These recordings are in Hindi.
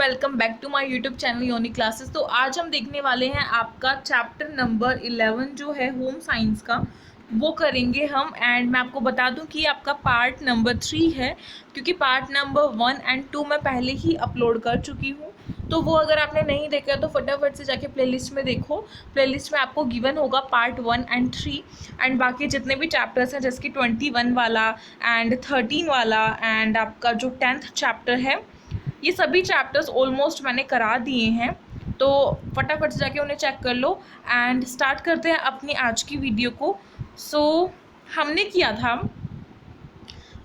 Welcome back to my YouTube channel Yoni classes. तो आज हम देखने वाले हैं आपका चैप्टर नंबर 11 जो है होम साइंस का, वो करेंगे हम। एंड मैं आपको बता दूं कि आपका पार्ट नंबर 3 है, क्योंकि पार्ट नंबर 1 एंड 2 मैं पहले ही अपलोड कर चुकी हूँ। तो वो अगर आपने नहीं देखा तो फटाफट से जाके प्लेलिस्ट में देखो। प्लेलिस्ट में आपको गिवन होगा पार्ट 1 एंड 3 एंड बाकी जितने भी चैप्टर्स हैं, जैसे कि 21 वाला एंड 13 वाला एंड आपका जो 10th चैप्टर है, ये सभी चैप्टर्स ऑलमोस्ट मैंने करा दिए हैं। तो फटाफट से जाके उन्हें चेक कर लो एंड स्टार्ट करते हैं अपनी आज की वीडियो को। हमने किया था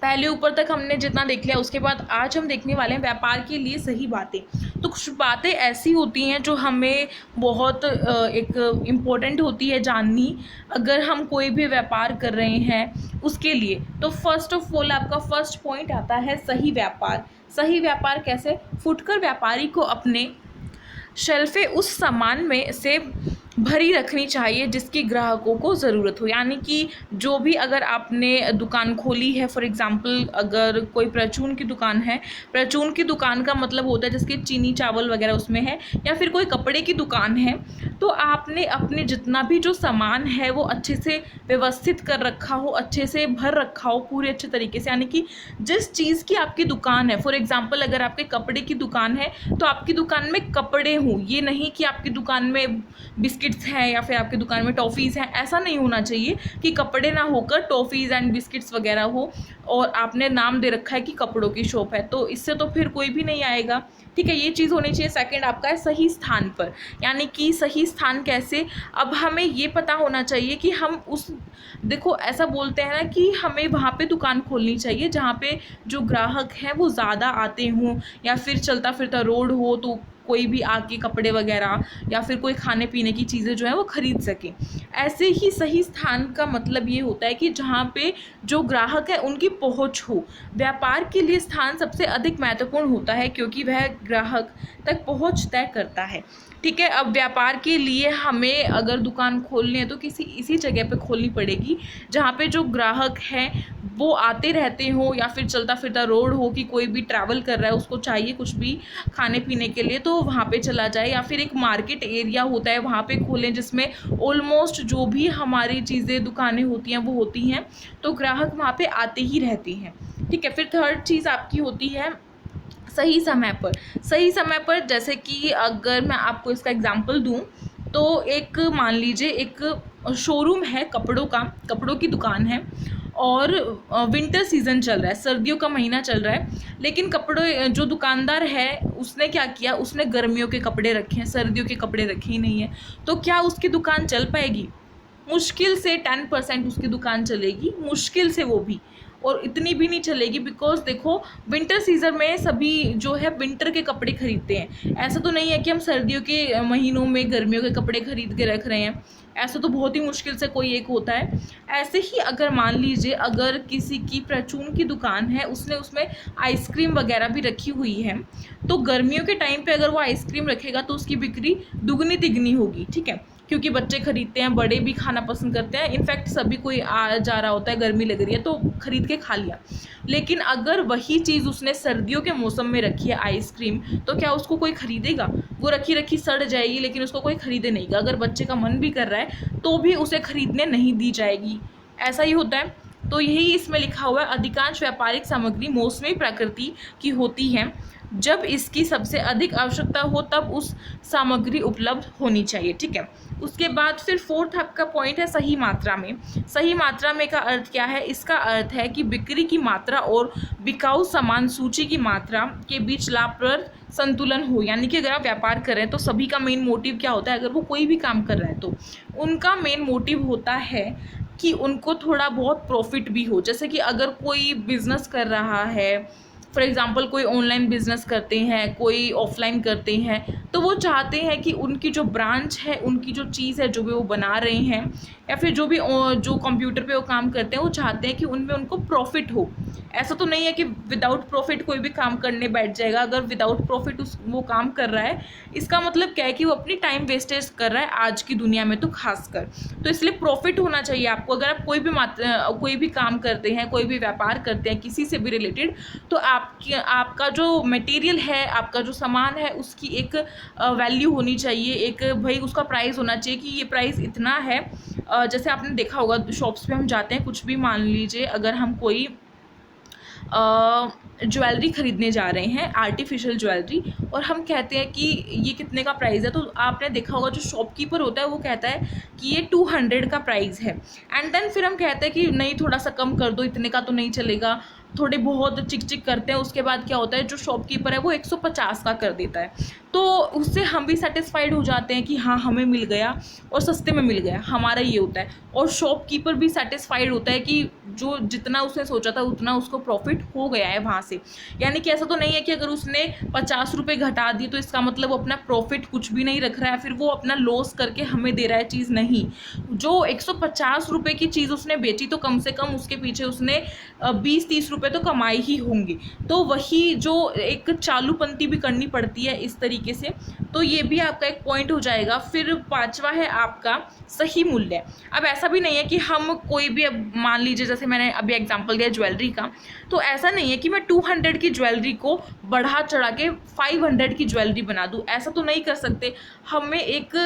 पहले ऊपर तक हमने जितना देख लिया, उसके बाद आज हम देखने वाले हैं व्यापार के लिए सही बातें। तो कुछ बातें ऐसी होती हैं जो हमें बहुत एक इम्पोर्टेंट होती है जाननी, अगर हम कोई भी व्यापार कर रहे हैं उसके लिए। तो फर्स्ट ऑफ ऑल आपका फर्स्ट पॉइंट आता है सही व्यापार। सही व्यापार कैसे? फुटकर व्यापारी को अपने शेल्फे उस सामान में से भरी रखनी चाहिए जिसकी ग्राहकों को ज़रूरत हो। यानी कि जो भी, अगर आपने दुकान खोली है, फॉर एग्जांपल अगर कोई परचून की दुकान है, परचून की दुकान का मतलब होता है जिसके चीनी चावल वगैरह उसमें है, या फिर कोई कपड़े की दुकान है, तो आपने अपने जितना भी जो सामान है वो अच्छे से व्यवस्थित कर रखा हो, अच्छे से भर रखा हो पूरे अच्छे तरीके से। यानी कि जिस चीज़ की आपकी दुकान है, फॉर एग्जांपल अगर आपके कपड़े की दुकान है तो आपकी दुकान में कपड़े हों, ये नहीं कि आपकी दुकान में बिस्किट्स हैं या फिर आपकी दुकान में टॉफ़ीज़ हैं। ऐसा नहीं होना चाहिए कि कपड़े ना होकर टॉफ़ीज़ एंड बिस्किट्स वगैरह हो और आपने नाम दे रखा है कि कपड़ों की शॉप है, तो इससे तो फिर कोई भी नहीं आएगा। ठीक है, ये चीज़ होनी चाहिए। सेकंड आपका है सही स्थान पर। यानी कि सही स्थान कैसे? अब हमें ये पता होना चाहिए कि हम उस, देखो ऐसा बोलते हैं ना कि हमें वहाँ पे दुकान खोलनी चाहिए जहाँ पे जो ग्राहक हैं वो ज़्यादा आते हों, या फिर चलता फिरता रोड हो तो कोई भी आके कपड़े वगैरह या फिर कोई खाने पीने की चीज़ें जो है वो ख़रीद सकें। ऐसे ही सही स्थान का मतलब ये होता है कि जहाँ पे जो ग्राहक है उनकी पहुँच हो। व्यापार के लिए स्थान सबसे अधिक महत्वपूर्ण होता है क्योंकि वह ग्राहक तक पहुँच तय करता है। ठीक है, अब व्यापार के लिए हमें अगर दुकान खोलनी है तो किसी इसी जगह पे खोलनी पड़ेगी जहाँ पे जो ग्राहक हैं वो आते रहते हो, या फिर चलता फिरता रोड हो कि कोई भी ट्रैवल कर रहा है, उसको चाहिए कुछ भी खाने पीने के लिए तो वहाँ पे चला जाए। या फिर एक मार्केट एरिया होता है वहाँ पे खोलें जिसमें ऑलमोस्ट जो भी हमारी चीज़ें दुकानें होती हैं वो होती हैं, तो ग्राहक वहाँ पे आते ही रहते हैं। ठीक है, फिर थर्ड चीज़ आपकी होती है सही समय पर। सही समय पर जैसे कि अगर मैं आपको इसका एग्जांपल दूं तो एक मान लीजिए एक शोरूम है कपड़ों का, कपड़ों की दुकान है और विंटर सीज़न चल रहा है, सर्दियों का महीना चल रहा है, लेकिन कपड़े जो दुकानदार है उसने क्या किया, उसने गर्मियों के कपड़े रखे हैं, सर्दियों के कपड़े रखे ही नहीं है। तो क्या उसकी दुकान चल पाएगी? मुश्किल से 10% उसकी दुकान चलेगी, मुश्किल से, वो भी, और इतनी भी नहीं चलेगी। बिकॉज देखो विंटर सीज़न में सभी जो है विंटर के कपड़े खरीदते हैं। ऐसा तो नहीं है कि हम सर्दियों के महीनों में गर्मियों के कपड़े खरीद के रख रहे हैं, ऐसा तो बहुत ही मुश्किल से कोई एक होता है। ऐसे ही अगर मान लीजिए अगर किसी की परचून की दुकान है, उसने उसमें आइसक्रीम वगैरह भी रखी हुई है, तो गर्मियों के टाइम पे अगर वो आइसक्रीम रखेगा तो उसकी बिक्री दुगनी तिगनी होगी। ठीक है, क्योंकि बच्चे खरीदते हैं, बड़े भी खाना पसंद करते हैं, इनफैक्ट सभी कोई आ जा रहा होता है, गर्मी लग रही है तो खरीद के खा लिया। लेकिन अगर वही चीज़ उसने सर्दियों के मौसम में रखी है आइसक्रीम, तो क्या उसको कोई ख़रीदेगा? वो रखी रखी सड़ जाएगी, लेकिन उसको कोई ख़रीदे नहीं। अगर बच्चे का मन भी कर रहा है तो भी उसे ख़रीदने नहीं दी जाएगी। ऐसा ही होता है। तो यही इसमें लिखा हुआ है, अधिकांश व्यापारिक सामग्री मौसमी प्रकृति की होती है, जब इसकी सबसे अधिक आवश्यकता हो तब उस सामग्री उपलब्ध होनी चाहिए। ठीक है, उसके बाद फिर फोर्थ आपका पॉइंट है सही मात्रा में। सही मात्रा में का अर्थ क्या है? इसका अर्थ है कि बिक्री की मात्रा और बिकाऊ सामान सूची की मात्रा के बीच लाभप्रद संतुलन हो। यानी कि अगर आप व्यापार कर रहे हैं तो सभी का मेन मोटिव क्या होता है? अगर वो कोई भी काम कर रहा है तो उनका मेन मोटिव होता है कि उनको थोड़ा बहुत प्रॉफिट भी हो। जैसे कि अगर कोई बिजनेस कर रहा है, फॉर एग्ज़ाम्पल कोई ऑनलाइन बिज़नेस करते हैं, कोई ऑफलाइन करते हैं, तो वो चाहते हैं कि उनकी जो ब्रांच है, उनकी जो चीज़ है जो भी वो बना रहे हैं, या फिर जो भी जो कंप्यूटर पे वो काम करते हैं, वो चाहते हैं कि उनमें उनको प्रॉफिट हो। ऐसा तो नहीं है कि विदाउट प्रॉफिट कोई भी काम करने बैठ जाएगा। अगर विदाउट प्रॉफिट वो काम कर रहा है, इसका मतलब क्या है कि वो अपनी टाइम वेस्टेज कर रहा है आज की दुनिया में तो खासकर। तो इसलिए प्रॉफिट होना चाहिए आपको। अगर आप कोई भी काम करते हैं, कोई भी व्यापार करते हैं किसी से भी रिलेटेड, तो आप आपका जो मटेरियल है, आपका जो सामान है, उसकी एक वैल्यू होनी चाहिए, एक भाई उसका प्राइस होना चाहिए कि ये प्राइस इतना है। जैसे आपने देखा होगा शॉप्स पे हम जाते हैं, कुछ भी मान लीजिए अगर हम कोई ज्वेलरी ख़रीदने जा रहे हैं, आर्टिफिशियल ज्वेलरी, और हम कहते हैं कि ये कितने का प्राइस है, तो आपने देखा होगा जो शॉपकीपर होता है वो कहता है कि ये 200 का प्राइस है। एंड देन फिर हम कहते हैं कि नहीं थोड़ा सा कम कर दो, इतने का तो नहीं चलेगा, थोड़े बहुत चिक चिक करते हैं। उसके बाद क्या होता है, जो शॉपकीपर है वो 150 का कर देता है, तो उससे हम भी सेटिस्फाइड हो जाते हैं कि हाँ हमें मिल गया और सस्ते में मिल गया, हमारा ये होता है। और शॉपकीपर भी सेटिस्फाइड होता है कि जो जितना उसने सोचा था उतना उसको प्रॉफिट हो गया है वहाँ से। यानी कि ऐसा तो नहीं है कि अगर उसने 50 रुपये घटा दिए तो इसका मतलब वो अपना प्रॉफिट कुछ भी नहीं रख रहा है, फिर वो अपना लॉस करके हमें दे रहा है चीज़। नहीं, जो 150 रुपये की चीज़ उसने बेची तो कम से कम उसके पीछे उसने 20-30 रुपये तो कमाए ही होंगे। तो वही जो एक चालूपंती भी करनी पड़ती है इस तरीके से, तो ये भी आपका एक पॉइंट हो जाएगा। फिर 5वां है आपका सही मूल्य। अब ऐसा भी नहीं है कि हम कोई भी, अब मान लीजिए जैसे मैंने अभी एग्जांपल दिया ज्वेलरी का, तो ऐसा नहीं है कि मैं 200 की ज्वेलरी को बढ़ा चढ़ा के 500 की ज्वेलरी बना दूँ, ऐसा तो नहीं कर सकते। हमें एक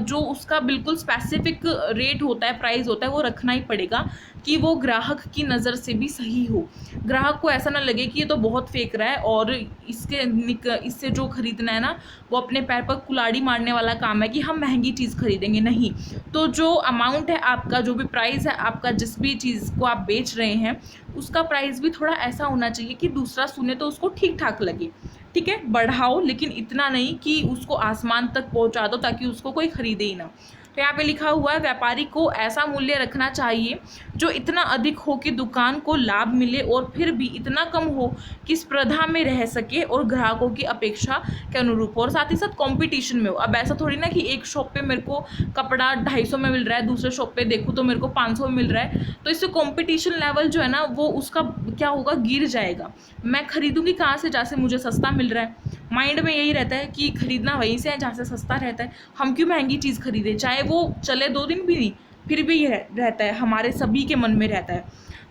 जो उसका बिल्कुल स्पेसिफिक रेट होता है, प्राइस होता है, वो रखना ही पड़ेगा कि वो ग्राहक की नज़र से भी सही हो। ग्राहक को ऐसा ना लगे कि ये तो बहुत फेंक रहा है और इससे जो खरीदना है ना वो अपने पैर पर कुल्हाड़ी मारने वाला काम है कि हम महंगी चीज़ खरीदेंगे। नहीं, तो जो अमाउंट है आपका, जो भी प्राइस है आपका, जिस भी चीज़ को आप बेच रहे हैं उसका प्राइस भी थोड़ा ऐसा होना चाहिए कि दूसरा सुने तो उसको ठीक ठाक लगे। ठीक है, बढ़ाओ लेकिन इतना नहीं कि उसको आसमान तक पहुंचा दो ताकि उसको कोई खरीदे ही ना। तो यहाँ पे लिखा हुआ है व्यापारी को ऐसा मूल्य रखना चाहिए जो इतना अधिक हो कि दुकान को लाभ मिले और फिर भी इतना कम हो कि स्पर्धा में रह सके और ग्राहकों की अपेक्षा के अनुरूप हो, और साथ ही साथ कंपटीशन में हो। अब ऐसा थोड़ी ना कि एक शॉप पे मेरे को कपड़ा 250 में मिल रहा है, दूसरे शॉप पे देखूँ तो मेरे को 500 में मिल रहा है, तो इससे कंपटीशन लेवल जो है ना वो उसका क्या होगा, गिर जाएगा। मैं खरीदूंगी कहाँ से, जहाँ से मुझे सस्ता मिल रहा है। माइंड में यही रहता है कि खरीदना वहीं से है जहाँ से सस्ता रहता है, हम क्यों महंगी चीज़ खरीदें, चाहे वो चले 2 दिन भी नहीं, फिर भी ये रहता है, हमारे सभी के मन में रहता है।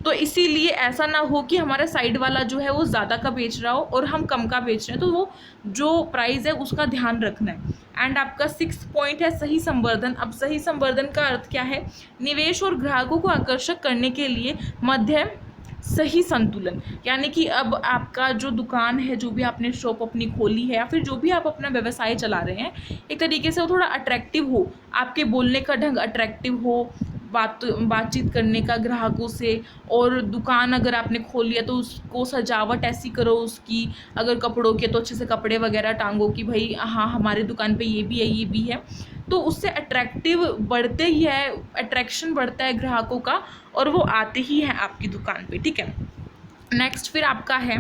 तो इसीलिए ऐसा ना हो कि हमारा साइड वाला जो है वो ज़्यादा का बेच रहा हो और हम कम का बेच रहे हैं, तो वो जो प्राइस है उसका ध्यान रखना है। एंड आपका 6 पॉइंट है सही संवर्धन। अब सही संवर्धन का अर्थ क्या है, निवेश और ग्राहकों को आकर्षक करने के लिए मध्यम सही संतुलन। यानी कि अब आपका जो दुकान है, जो भी आपने शॉप अपनी खोली है या फिर जो भी आप अपना व्यवसाय चला रहे हैं, एक तरीके से वो थोड़ा अट्रैक्टिव हो, आपके बोलने का ढंग अट्रैक्टिव हो, बातचीत करने का ग्राहकों से। और दुकान अगर आपने खोली है तो उसको सजावट ऐसी करो उसकी, अगर कपड़ों के तो अच्छे से कपड़े वगैरह टांगो कि भाई हाँ हमारे दुकान पे ये भी है ये भी है, तो उससे अट्रैक्टिव बढ़ते ही है, अट्रैक्शन बढ़ता है ग्राहकों का और वो आते ही हैं आपकी दुकान पे। ठीक है, नेक्स्ट फिर आपका है,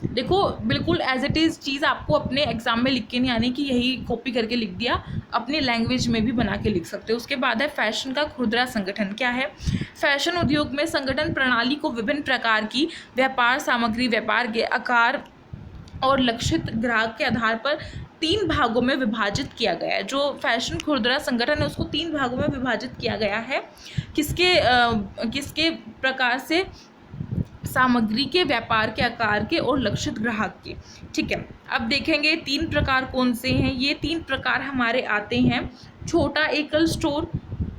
देखो बिल्कुल एज इट इज़ चीज़ आपको अपने एग्जाम में लिख के नहीं आनी कि यही कॉपी करके लिख दिया, अपनी लैंग्वेज में भी बना के लिख सकते हो। उसके बाद है फैशन का खुदरा संगठन। क्या है, फैशन उद्योग में संगठन प्रणाली को विभिन्न प्रकार की व्यापार सामग्री, व्यापार के आकार और लक्षित ग्राहक के आधार पर 3 भागों में विभाजित किया गया है। जो फैशन खुदरा संगठन है उसको 3 भागों में विभाजित किया गया है। किसके प्रकार से, सामग्री के, व्यापार के आकार के और लक्षित ग्राहक के। ठीक है, अब देखेंगे 3 प्रकार कौन से हैं। ये 3 प्रकार हमारे आते हैं, छोटा एकल स्टोर,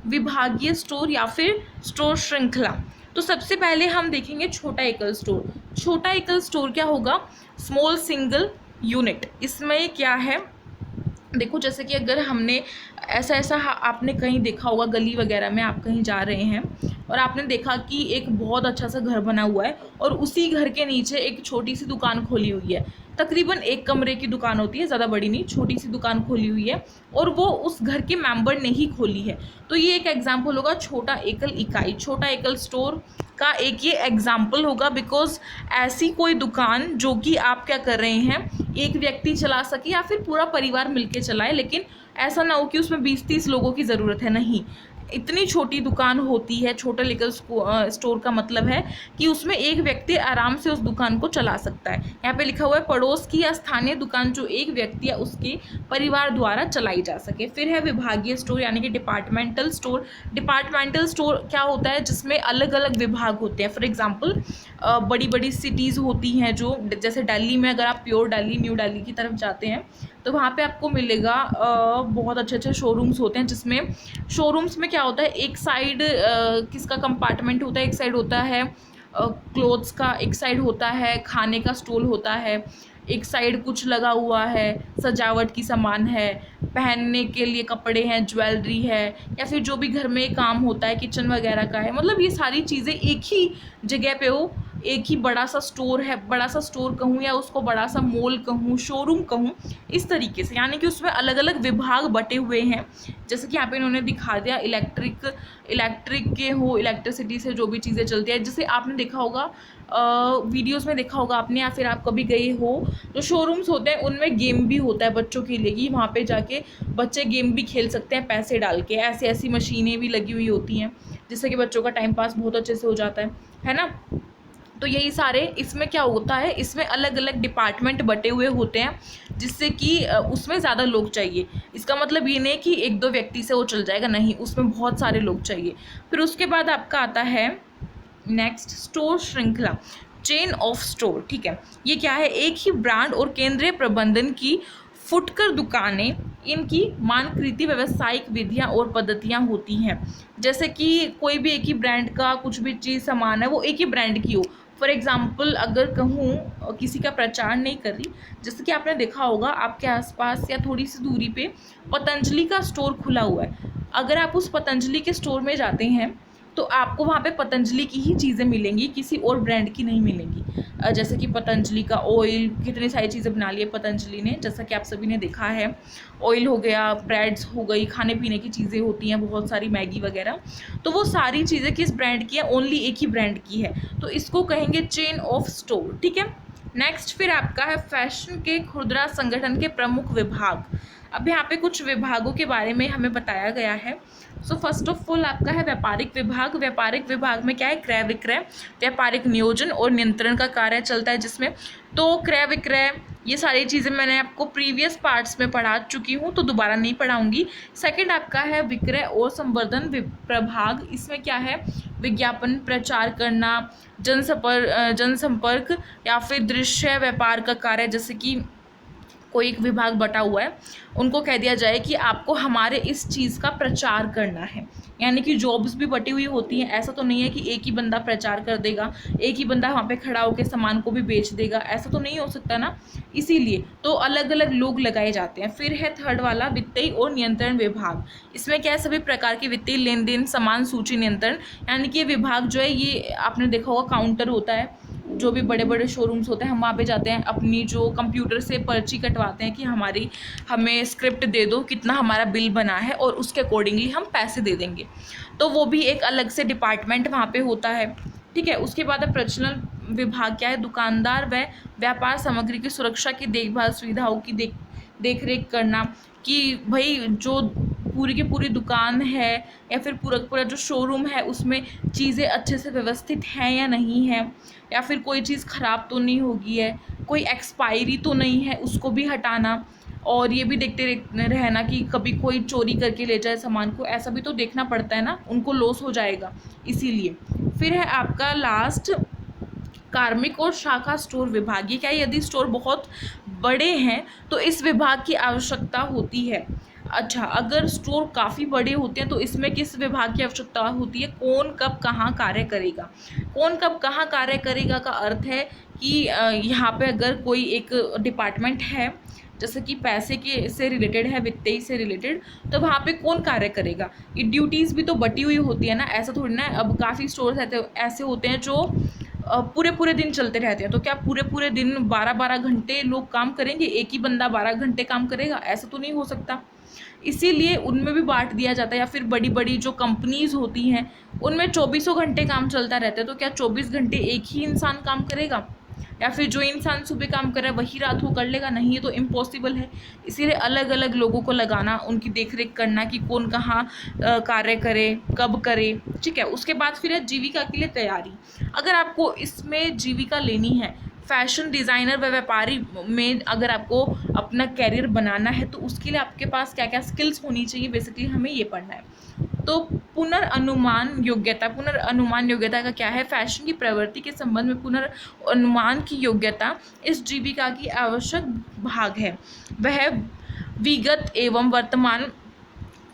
विभागीय स्टोर या फिर स्टोर श्रृंखला। तो सबसे पहले हम देखेंगे छोटा एकल स्टोर। छोटा एकल स्टोर क्या होगा, स्मॉल सिंगल यूनिट। इसमें क्या है, देखो जैसे कि अगर हमने ऐसा आपने कहीं देखा होगा, गली वगैरह में आप कहीं जा रहे हैं और आपने देखा कि एक बहुत अच्छा सा घर बना हुआ है और उसी घर के नीचे एक छोटी सी दुकान खोली हुई है, तकरीबन 1 कमरे की दुकान होती है, ज़्यादा बड़ी नहीं, छोटी सी दुकान खोली हुई है और वो उस घर के मेंबर ने ही खोली है। तो ये एक एग्जाम्पल होगा छोटा एकल इकाई, छोटा एकल स्टोर का एक ये एग्जाम्पल होगा। बिकॉज ऐसी कोई दुकान जो कि आप क्या कर रहे हैं, एक व्यक्ति चला सके या फिर पूरा परिवार मिलके चलाए, लेकिन ऐसा ना हो कि उसमें 20-30 लोगों की ज़रूरत है। नहीं, इतनी छोटी दुकान होती है, छोटा लिकर स्टोर का मतलब है कि उसमें एक व्यक्ति आराम से उस दुकान को चला सकता है। यहाँ पे लिखा हुआ है पड़ोस की या स्थानीय दुकान जो एक व्यक्ति या उसके परिवार द्वारा चलाई जा सके। फिर है विभागीय स्टोर यानी कि डिपार्टमेंटल स्टोर। डिपार्टमेंटल स्टोर क्या होता है, जिसमें अलग अलग विभाग होते हैं। फॉर एग्जाम्पल बड़ी बड़ी सिटीज़ होती हैं, जो जैसे दिल्ली में अगर आप प्योर दिल्ली, न्यू दिल्ली की तरफ जाते हैं तो वहाँ पे आपको मिलेगा बहुत अच्छे अच्छे शोरूम्स होते हैं, जिसमें शोरूम्स में क्या होता है, एक साइड किसका कंपार्टमेंट होता है, एक साइड होता है क्लोथ्स का, एक साइड होता है खाने का स्टॉल होता है, एक साइड कुछ लगा हुआ है सजावट की सामान है, पहनने के लिए कपड़े हैं, ज्वेलरी है, या फिर जो भी घर में काम होता है किचन वगैरह का है। मतलब ये सारी चीज़ें एक ही जगह पे हो, एक ही बड़ा सा स्टोर है, बड़ा सा स्टोर कहूँ या उसको बड़ा सा मॉल कहूँ, शोरूम कहूँ, इस तरीके से। यानी कि उसमें अलग अलग विभाग बटे हुए हैं। जैसे कि यहाँ पे इन्होंने दिखा दिया इलेक्ट्रिक के हो, इलेक्ट्रिसिटी से जो भी चीज़ें चलती है, जैसे आपने देखा होगा वीडियोस में देखा होगा आपने, या फिर आप कभी गए हो, जो शोरूम्स होते हैं उनमें गेम भी होता है बच्चों के लिए, कि वहाँ पे जाके बच्चे गेम भी खेल सकते हैं पैसे डाल के। ऐसी मशीनें भी लगी हुई होती हैं जिससे कि बच्चों का टाइम पास बहुत अच्छे से हो जाता है ना। तो यही सारे, इसमें क्या होता है, इसमें अलग अलग डिपार्टमेंट बटे हुए होते हैं, जिससे कि उसमें ज़्यादा लोग चाहिए। इसका मतलब ये नहीं कि एक दो व्यक्ति से वो चल जाएगा, नहीं, उसमें बहुत सारे लोग चाहिए। फिर उसके बाद आपका आता है नेक्स्ट स्टोर श्रृंखला, चेन ऑफ स्टोर। ठीक है, ये क्या है, एक ही ब्रांड और केंद्रीय प्रबंधन की फुटकर दुकानें, इनकी मानकृति व्यावसायिक विधियां और पद्धतियां होती हैं। जैसे कि कोई भी एक ही ब्रांड का कुछ भी चीज़ सामान है वो एक ही ब्रांड की हो। फॉर एग्जाम्पल अगर कहूँ, किसी का प्रचार नहीं कर रही, जैसे कि आपने देखा होगा आपके आसपास या थोड़ी सी दूरी पे पतंजलि का स्टोर खुला हुआ है। अगर आप उस पतंजलि के स्टोर में जाते हैं तो आपको वहाँ पे पतंजलि की ही चीज़ें मिलेंगी, किसी और ब्रांड की नहीं मिलेंगी। जैसे कि पतंजलि का ऑयल, कितनी सारी चीज़ें बना ली है पतंजलि ने, जैसा कि आप सभी ने देखा है। ऑयल हो गया, ब्रेड्स हो गई, खाने पीने की चीज़ें होती हैं बहुत सारी, मैगी वगैरह। तो वो सारी चीज़ें किस ब्रांड की है, ओनली एक ही ब्रांड की है, तो इसको कहेंगे चेन ऑफ स्टोर। ठीक है, नेक्स्ट फिर आपका है फैशन के खुदरा संगठन के प्रमुख विभाग। अब यहाँ पे कुछ विभागों के बारे में हमें बताया गया है। सो फर्स्ट ऑफ ऑल आपका है व्यापारिक विभाग। व्यापारिक विभाग में क्या है, क्रय विक्रय, व्यापारिक नियोजन और नियंत्रण का कार्य चलता है जिसमें। तो क्रय विक्रय, ये सारी चीज़ें मैंने आपको प्रीवियस पार्ट्स में पढ़ा चुकी हूँ, तो दोबारा नहीं पढ़ाऊँगी। सेकंड आपका है विक्रय और संवर्धन प्रभाग। इसमें क्या है, विज्ञापन, प्रचार करना, जनसंपर्क या फिर दृश्य व्यापार का कार्य। जैसे कि कोई एक विभाग बटा हुआ है, उनको कह दिया जाए कि आपको हमारे इस चीज़ का प्रचार करना है। यानी कि जॉब्स भी बटी हुई होती हैं, ऐसा तो नहीं है कि एक ही बंदा प्रचार कर देगा, एक ही बंदा वहाँ पे खड़ा होकर सामान को भी बेच देगा, ऐसा तो नहीं हो सकता ना। इसीलिए तो अलग अलग लोग लगाए जाते हैं। फिर है थर्ड वाला वित्तीय और नियंत्रण विभाग। इसमें क्या है, सभी प्रकार के वित्तीय लेन देन, सामान सूची नियंत्रण। यानी कि ये विभाग जो है, ये आपने देखा होगा काउंटर होता है, जो भी बड़े बड़े शोरूम्स होते हैं, हम वहाँ पे जाते हैं, अपनी जो कंप्यूटर से पर्ची कटवाते हैं कि हमें स्क्रिप्ट दे दो, कितना हमारा बिल बना है, और उसके अकॉर्डिंगली हम पैसे दे देंगे। तो वो भी एक अलग से डिपार्टमेंट वहाँ पे होता है। ठीक है, उसके बाद अब प्रचलन विभाग क्या है, दुकानदार व व्यापार सामग्री की सुरक्षा की देखभाल, सुविधाओं की देख रेख करना, कि भाई जो पूरी की पूरी दुकान है या फिर पूरा जो शोरूम है उसमें चीज़ें अच्छे से व्यवस्थित हैं या नहीं है, या फिर कोई चीज़ ख़राब तो नहीं होगी है, कोई एक्सपायरी तो नहीं है, उसको भी हटाना। और ये भी देखते रहना कि कभी कोई चोरी करके ले जाए सामान को, ऐसा भी तो देखना पड़ता है ना, उनको लॉस हो जाएगा इसीलिए। फिर है आपका लास्ट कार्मिक और शाखा स्टोर विभाग। ये क्या है, यदि स्टोर बहुत बड़े हैं तो इस विभाग की आवश्यकता होती है। अच्छा, अगर स्टोर काफ़ी बड़े होते हैं तो इसमें किस विभाग की आवश्यकता होती है, कौन कब कहाँ कार्य करेगा। कौन कब कहाँ कार्य करेगा का अर्थ है कि यहाँ पे अगर कोई एक डिपार्टमेंट है, जैसे कि पैसे के से रिलेटेड है, वित्तीय से रिलेटेड, तो वहाँ पे कौन कार्य करेगा। ये ड्यूटीज़ भी तो बटी हुई होती है ना, ऐसा थोड़ी ना। अब काफ़ी स्टोर्स ऐसे होते हैं जो पूरे दिन चलते रहते हैं, तो क्या पूरे दिन 12-12 घंटे लोग काम करेंगे, एक ही बंदा 12 घंटे काम करेगा, ऐसा तो नहीं हो सकता। इसीलिए उनमें भी बांट दिया जाता है। या फिर बड़ी बड़ी जो कंपनीज़ होती हैं उनमें 24 घंटे काम चलता रहता है, तो क्या 24 घंटे एक ही इंसान काम करेगा, या फिर जो इंसान सुबह काम कर रहा है वही रात को कर लेगा? नहीं, ये तो इम्पॉसिबल है। इसीलिए अलग अलग लोगों को लगाना, उनकी देख रेख करना कि कौन कहाँ कार्य करे, कब करे, ठीक है। उसके बाद फिर है जीविका के लिए तैयारी। अगर आपको इसमें जीविका लेनी है, फैशन डिज़ाइनर व व्यापारी में अगर आपको अपना कैरियर बनाना है, तो उसके लिए आपके पास क्या क्या स्किल्स होनी चाहिए, बेसिकली हमें ये पढ़ना है। तो पुनर्अनुमान योग्यता का क्या है? फैशन की प्रवृत्ति के संबंध में पुनर्अनुमान की योग्यता इस जीविका की आवश्यक भाग है। वह विगत एवं वर्तमान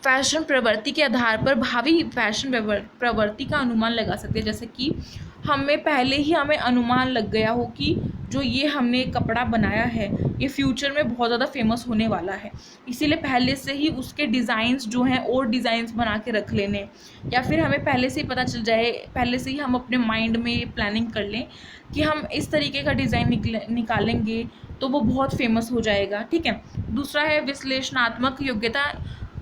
फैशन प्रवृत्ति के आधार पर भावी फैशन प्रवृत्ति का अनुमान लगा सकते हैं। जैसे कि हमें अनुमान लग गया हो कि जो ये हमने कपड़ा बनाया है ये फ्यूचर में बहुत ज़्यादा फेमस होने वाला है, इसीलिए पहले से ही उसके डिज़ाइंस जो हैं और डिज़ाइंस बना के रख लेने, या फिर हमें पहले से ही पता चल जाए, पहले से ही हम अपने माइंड में प्लानिंग कर लें कि हम इस तरीके का डिज़ाइन निकालेंगे तो वो बहुत फेमस हो जाएगा, ठीक है। दूसरा है विश्लेषणात्मक योग्यता।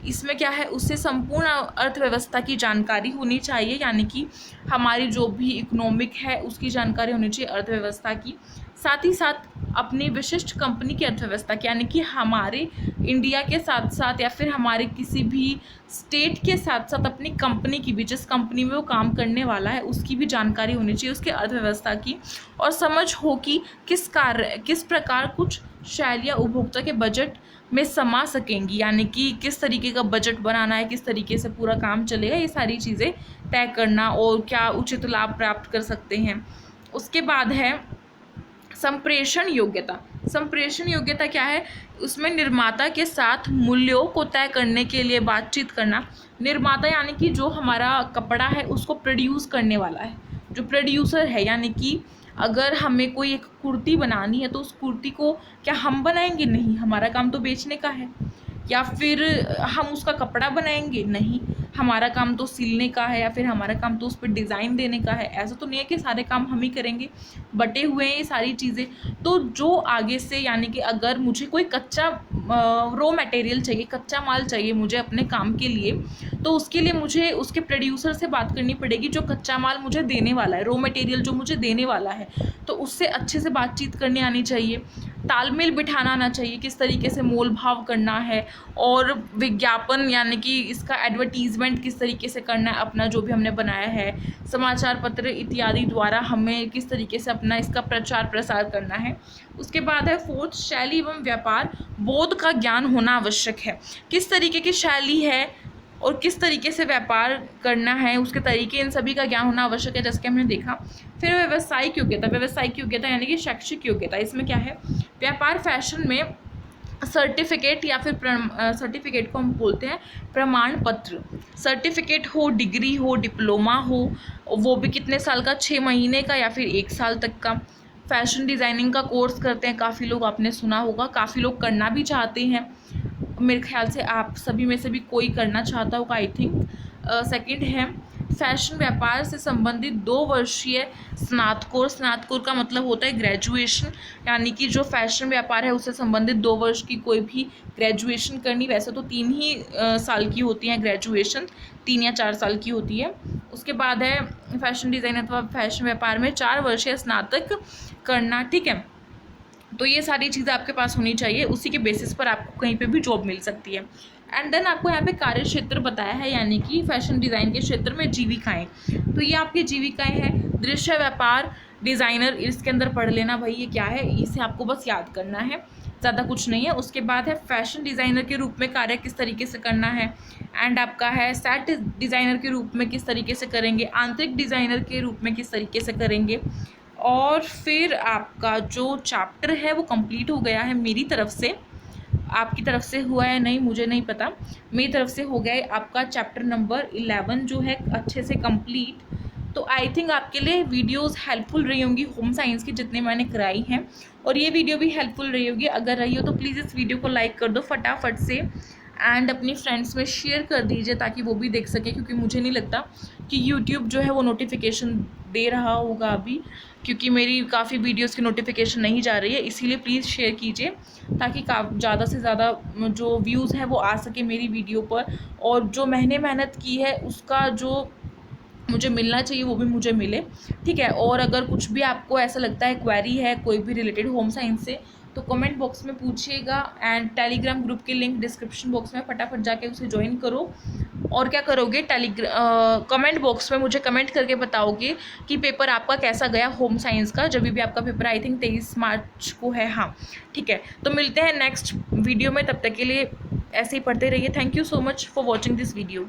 इसमें क्या है, उससे संपूर्ण अर्थव्यवस्था की जानकारी होनी चाहिए, यानी कि हमारी जो भी इकोनॉमिक है उसकी जानकारी होनी चाहिए, अर्थव्यवस्था की। साथ ही साथ अपनी विशिष्ट कंपनी की अर्थव्यवस्था की, यानी कि हमारे इंडिया के साथ साथ या फिर हमारे किसी भी स्टेट के साथ साथ अपनी कंपनी की भी, जिस कंपनी में वो काम करने वाला है उसकी भी जानकारी होनी चाहिए, उसके अर्थव्यवस्था की। और समझ हो कि किस प्रकार कुछ शैलियाँ उपभोक्ता के बजट में समा सकेंगी, यानी कि किस तरीके का बजट बनाना है, किस तरीके से पूरा काम चलेगा, ये सारी चीज़ें तय करना, और क्या उचित लाभ प्राप्त कर सकते हैं। उसके बाद है संप्रेषण योग्यता। संप्रेषण योग्यता क्या है? उसमें निर्माता के साथ मूल्यों को तय करने के लिए बातचीत करना। निर्माता यानी कि जो हमारा कपड़ा है उसको प्रोड्यूस करने वाला है, जो प्रोड्यूसर है, यानी कि अगर हमें कोई एक कुर्ती बनानी है तो उस कुर्ती को क्या हम बनाएंगे? नहीं, हमारा काम तो बेचने का है। या फिर हम उसका कपड़ा बनाएंगे? नहीं, हमारा काम तो सिलने का है, या फिर हमारा काम तो उस पर डिज़ाइन देने का है। ऐसा तो नहीं है कि सारे काम हम ही करेंगे, बटे हुए हैं ये सारी चीज़ें। तो जो आगे से, यानी कि अगर मुझे कोई कच्चा रॉ मटेरियल चाहिए, कच्चा माल चाहिए मुझे अपने काम के लिए, तो उसके लिए मुझे उसके प्रोड्यूसर से बात करनी पड़ेगी, जो कच्चा माल मुझे देने वाला है, रॉ मटेरियल जो मुझे देने वाला है, तो उससे अच्छे से बातचीत करनी आनी चाहिए। तालमेल बिठाना आना चाहिए, किस तरीके से मोल भाव करना है, और विज्ञापन यानी कि इसका एडवर्टीज़मेंट किस तरीके से करना है, अपना जो भी हमने बनाया है, समाचार पत्र इत्यादि द्वारा हमें किस तरीके से अपना इसका प्रचार प्रसार करना है। उसके बाद है फोर्थ, शैली एवं व्यापार बोध का ज्ञान होना आवश्यक है। किस तरीके की शैली है और किस तरीके से व्यापार करना है, उसके तरीके, इन सभी का ज्ञान होना आवश्यक है, जैसे कि हमने देखा। फिर व्यावसायिक योग्यता यानी कि शैक्षिक योग्यता। इसमें क्या है, व्यापार फैशन में सर्टिफिकेट या फिर सर्टिफिकेट को हम बोलते हैं प्रमाण पत्र। सर्टिफिकेट हो, डिग्री हो, डिप्लोमा हो, वो भी कितने साल का, 6 महीने का या फिर 1 साल तक का। फैशन डिज़ाइनिंग का कोर्स करते हैं काफ़ी लोग, आपने सुना होगा, काफ़ी लोग करना भी चाहते हैं। मेरे ख्याल से आप सभी में से भी कोई करना चाहता होगा, आई थिंक। सेकंड है फैशन व्यापार से संबंधित 2 वर्षीय स्नातकोर का मतलब होता है ग्रेजुएशन, यानी कि जो फैशन व्यापार है उससे संबंधित 2 वर्ष की कोई भी ग्रेजुएशन करनी। वैसे तो 3 ही साल की होती है ग्रेजुएशन, 3 या 4 साल की होती है। उसके बाद है फैशन डिज़ाइन अथवा फैशन व्यापार में 4 वर्षीय स्नातक करना, ठीक है। तो ये सारी चीज़ें आपके पास होनी चाहिए, उसी के बेसिस पर आपको कहीं पे भी जॉब मिल सकती है। एंड देन आपको यहाँ पे कार्य क्षेत्र बताया है, यानी कि फैशन डिज़ाइन के क्षेत्र में जीविकाएं। तो ये आपकी जीविकाएं हैं। दृश्य व्यापार डिज़ाइनर, इसके अंदर पढ़ लेना भाई ये क्या है, इसे आपको बस याद करना है, ज़्यादा कुछ नहीं है। उसके बाद है फैशन डिज़ाइनर के रूप में कार्य किस तरीके से करना है। एंड आपका है सेट डिज़ाइनर के रूप में किस तरीके से करेंगे, आंतरिक डिज़ाइनर के रूप में किस तरीके से करेंगे। और फिर आपका जो चैप्टर है वो कंप्लीट हो गया है मेरी तरफ से। आपकी तरफ से हुआ है नहीं मुझे नहीं पता, मेरी तरफ से हो गया है आपका चैप्टर नंबर 11 जो है अच्छे से कंप्लीट। तो आई थिंक आपके लिए वीडियोस हेल्पफुल रही होंगी होम साइंस की जितने मैंने कराई हैं, और ये वीडियो भी हेल्पफुल रही होगी। अगर रही हो तो प्लीज़ इस वीडियो को लाइक कर दो फटाफट से, एंड अपनी फ्रेंड्स में शेयर कर दीजिए ताकि वो भी देख सके, क्योंकि मुझे नहीं लगता कि यूट्यूब जो है वो नोटिफिकेशन दे रहा होगा अभी, क्योंकि मेरी काफ़ी वीडियोस की नोटिफिकेशन नहीं जा रही है। इसीलिए प्लीज़ शेयर कीजिए ताकि ज़्यादा से ज़्यादा जो व्यूज़ है वो आ सके मेरी वीडियो पर, और जो मैंने मेहनत की है उसका जो मुझे मिलना चाहिए वो भी मुझे मिले, ठीक है। और अगर कुछ भी आपको ऐसा लगता है, क्वेरी है कोई भी रिलेटेड होम साइंस से, तो कमेंट बॉक्स में पूछिएगा। एंड टेलीग्राम ग्रुप की लिंक डिस्क्रिप्शन बॉक्स में, फटाफट जाके उसे ज्वाइन करो। और क्या करोगे, कमेंट बॉक्स में मुझे कमेंट करके बताओगे कि पेपर आपका कैसा गया होम साइंस का, जब भी आपका पेपर आई थिंक 23 मार्च को है, हाँ ठीक है। तो मिलते हैं नेक्स्ट वीडियो में, तब तक के लिए ऐसे ही पढ़ते रहिए। Thank you so much for watching this video.